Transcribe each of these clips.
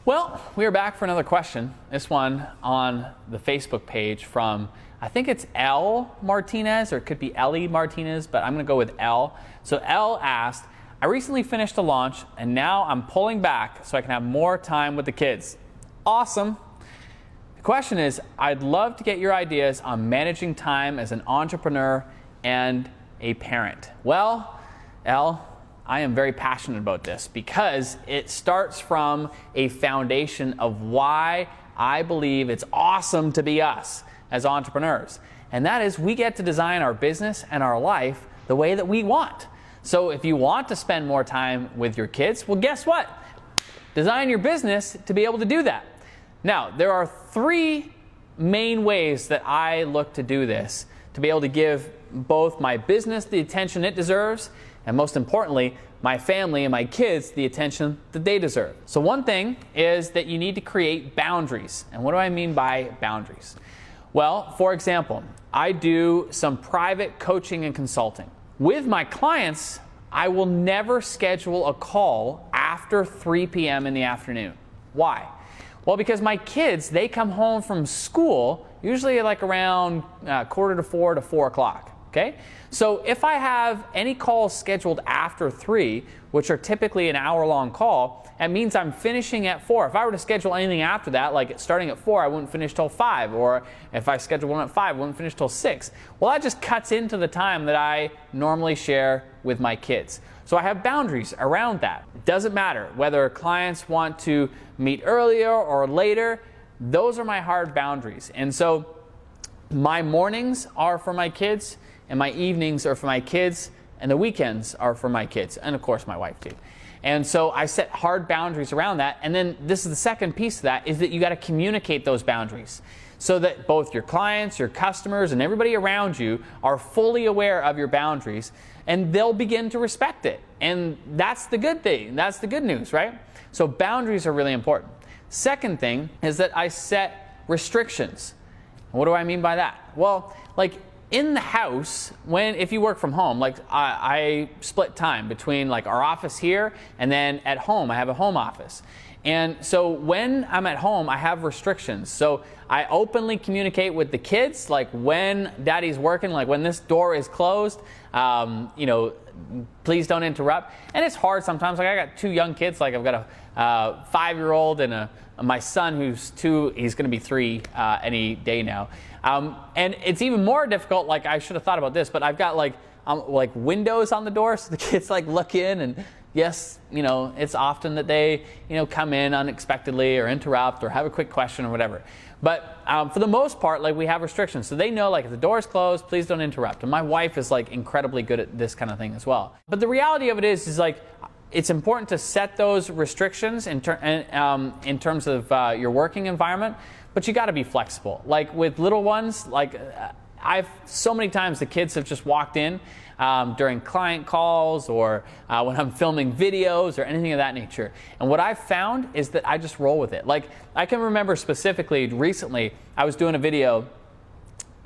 Well, we are back for another question. This one on the Facebook page from, I think it's L Martinez, or it could be Ellie Martinez, but I'm going to go with L. So L asked, I recently finished a launch and now I'm pulling back so I can have more time with the kids. Awesome. The question is, I'd love to get your ideas on managing time as an entrepreneur and a parent. Well, L, I am very passionate about this because it starts from a foundation of why I believe it's awesome to be us as entrepreneurs. And that is, we get to design our business and our life the way that we want. So if you want to spend more time with your kids, well, guess what? Design your business to be able to do that. Now, there are three main ways that I look to do this to be able to give both my business the attention it deserves, and most importantly, my family and my kids the attention that they deserve. So one thing is that you need to create boundaries. And what do I mean by boundaries? Well, for example, I do some private coaching and consulting. With my clients, I will never schedule a call after 3 p.m. in the afternoon. Why? Well, because my kids, they come home from school usually like around 3:45 to 4 o'clock. Okay? So if I have any calls scheduled after 3, which are typically an hour-long call, that means I'm finishing at 4. If I were to schedule anything after that, like starting at 4, I wouldn't finish till 5. Or if I schedule one at 5, I wouldn't finish till 6. Well, that just cuts into the time that I normally share with my kids. So I have boundaries around that. It doesn't matter whether clients want to meet earlier or later. Those are my hard boundaries. And so my mornings are for my kids, and my evenings are for my kids, and the weekends are for my kids, and of course my wife too. And so I set hard boundaries around that. And then this is the second piece of that, is that you got to communicate those boundaries so that both your clients, your customers, and everybody around you are fully aware of your boundaries, and they'll begin to respect it. And that's the good thing. That's the good news, right? So boundaries are really important. Second thing is that I set restrictions. What do I mean by that? Well, like in the house, if you work from home, like I split time between like our office here and then at home, I have a home office. And so when I'm at home, I have restrictions. So I openly communicate with the kids, like when daddy's working, like when this door is closed, please don't interrupt. And it's hard sometimes. Like I got 2 young kids, like I've got a 5-year-old and my son who's 2, he's going to be 3 any day now. And it's even more difficult, like I should have thought about this, but I've got like windows on the door so the kids like look in, and yes, it's often that they, come in unexpectedly or interrupt or have a quick question or whatever. But for the most part, like we have restrictions. So they know like if the door is closed, please don't interrupt. And my wife is like incredibly good at this kind of thing as well. But the reality of it is like, it's important to set those restrictions in terms of your working environment, but you got to be flexible. Like with little ones, like so many times the kids have just walked in during client calls or when I'm filming videos or anything of that nature. And what I've found is that I just roll with it. Like I can remember specifically recently, I was doing a video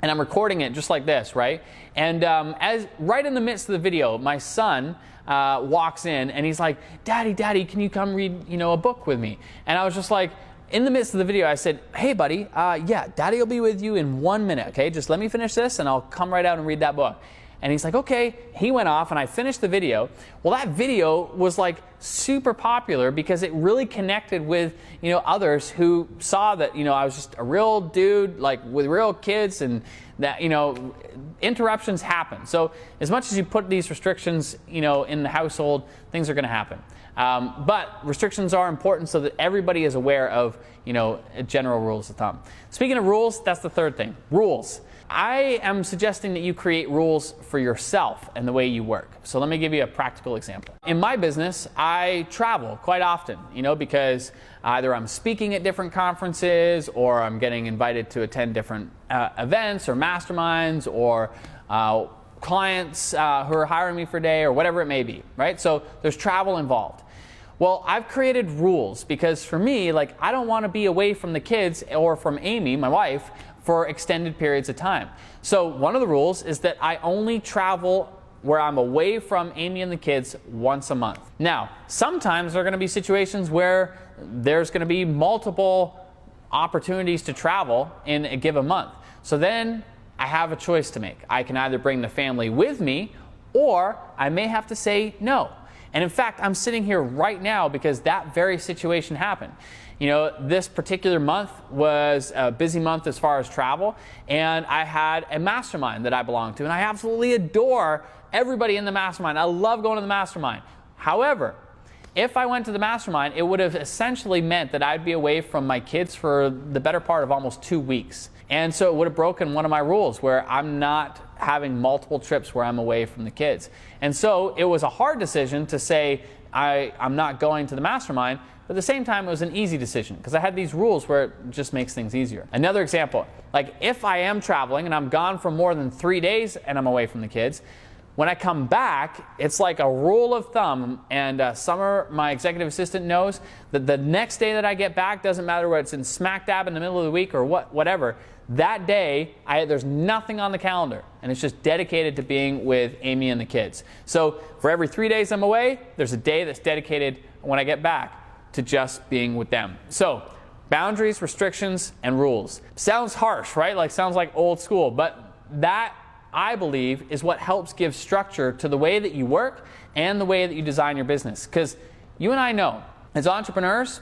and I'm recording it just like this, right? And as right in the midst of the video, my son walks in and he's like, Daddy, can you come read, a book with me? And I was just like, in the midst of the video, I said, hey buddy, yeah, Daddy will be with you in 1 minute, okay? Just let me finish this and I'll come right out and read that book. And he's like, okay. He went off and I finished the video. Well, that video was like super popular because it really connected with, others who saw that, I was just a real dude, like with real kids, and that, interruptions happen. So as much as you put these restrictions, in the household, things are going to happen. But restrictions are important so that everybody is aware of, general rules of thumb. Speaking of rules, that's the third thing, rules. I am suggesting that you create rules for yourself and the way you work. So let me give you a practical example. In my business, I travel quite often, because either I'm speaking at different conferences or I'm getting invited to attend different events or masterminds or clients who are hiring me for a day or whatever it may be, right? So there's travel involved. Well, I've created rules because for me, like I don't want to be away from the kids or from Amy, my wife, for extended periods of time. So one of the rules is that I only travel where I'm away from Amy and the kids once a month. Now, sometimes there are going to be situations where there's going to be multiple opportunities to travel in a given month. So then I have a choice to make. I can either bring the family with me, or I may have to say no. And in fact, I'm sitting here right now because that very situation happened. You know, this particular month was a busy month as far as travel, and I had a mastermind that I belong to, and I absolutely adore everybody in the mastermind. I love going to the mastermind. However, if I went to the mastermind, it would have essentially meant that I'd be away from my kids for the better part of almost 2 weeks. And so it would have broken one of my rules where I'm not having multiple trips where I'm away from the kids. And so it was a hard decision to say I'm not going to the mastermind, but at the same time it was an easy decision because I had these rules where it just makes things easier. Another example, like if I am traveling and I'm gone for more than 3 days and I'm away from the kids, when I come back, it's like a rule of thumb, and Summer, my executive assistant, knows that the next day that I get back, doesn't matter whether it's in smack dab in the middle of the week or whatever, that day, there's nothing on the calendar, and it's just dedicated to being with Amy and the kids. So for every 3 days I'm away, there's a day that's dedicated when I get back to just being with them. So boundaries, restrictions, and rules. Sounds harsh, right? Like sounds like old school, but that, I believe, is what helps give structure to the way that you work and the way that you design your business. Because you and I know, as entrepreneurs,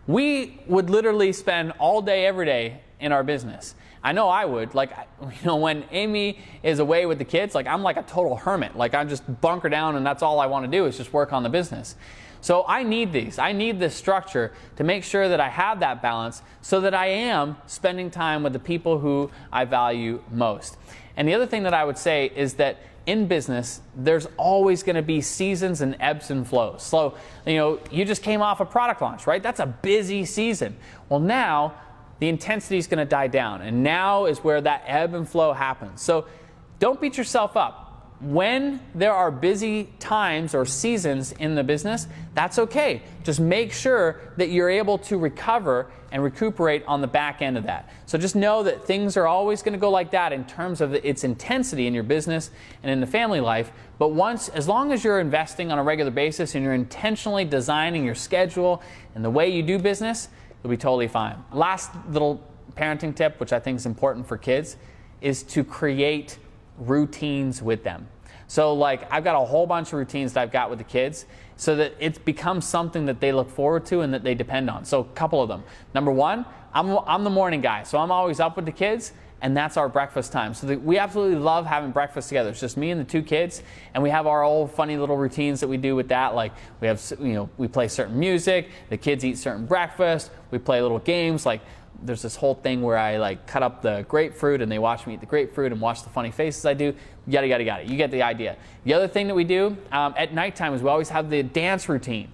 we would literally spend all day, every day in our business. I know I would. Like, you know, when Amy is away with the kids, like I'm like a total hermit. Like I'm just bunker down and that's all I want to do is just work on the business. So I need these. I need this structure to make sure that I have that balance so that I am spending time with the people who I value most. And the other thing that I would say is that in business, there's always going to be seasons and ebbs and flows. So, you know, you just came off a product launch, right? That's a busy season. Well, now the intensity is going to die down, and now is where that ebb and flow happens. So don't beat yourself up. When there are busy times or seasons in the business, that's okay. Just make sure that you're able to recover and recuperate on the back end of that. So just know that things are always going to go like that in terms of its intensity in your business and in the family life. But as long as you're investing on a regular basis and you're intentionally designing your schedule and the way you do business, you'll be totally fine. Last little parenting tip, which I think is important for kids, is to create routines with them. So like I've got a whole bunch of routines that I've got with the kids so that it becomes something that they look forward to and that they depend on. So a couple of them. Number one, I'm the morning guy, so I'm always up with the kids, and that's our breakfast time. So we absolutely love having breakfast together. It's just me and the 2 kids, and we have our old funny little routines that we do with that. Like we have, you know, we play certain music, the kids eat certain breakfast, we play little games. Like there's this whole thing where I like cut up the grapefruit and they watch me eat the grapefruit and watch the funny faces I do. Yada, yada, yada. You get the idea. The other thing that we do at nighttime is we always have the dance routine.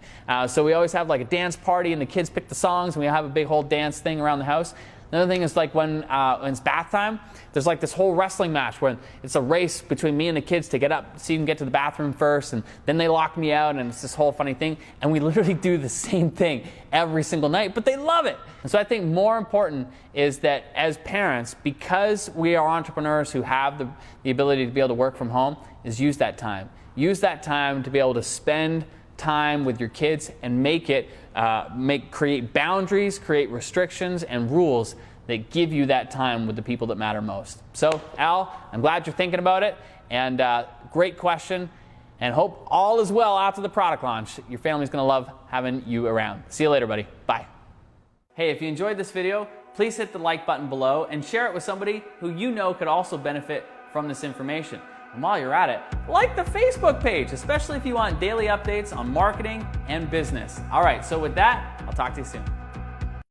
So we always have like a dance party and the kids pick the songs and we have a big whole dance thing around the house. Another thing is like when it's bath time, there's like this whole wrestling match where it's a race between me and the kids to get up, see them get to the bathroom first, and then they lock me out, and it's this whole funny thing. And we literally do the same thing every single night, but they love it. And so I think more important is that as parents, because we are entrepreneurs who have the ability to be able to work from home, is use that time. Use that time to be able to spend time with your kids and create boundaries, create restrictions and rules that give you that time with the people that matter most. So, Al, I'm glad you're thinking about it, and great question, and hope all is well after the product launch. Your family's going to love having you around. See you later, buddy. Bye. Hey, if you enjoyed this video, please hit the like button below and share it with somebody who you know could also benefit from this information. And while you're at it, like the Facebook page, especially if you want daily updates on marketing and business. All right, so with that, I'll talk to you soon.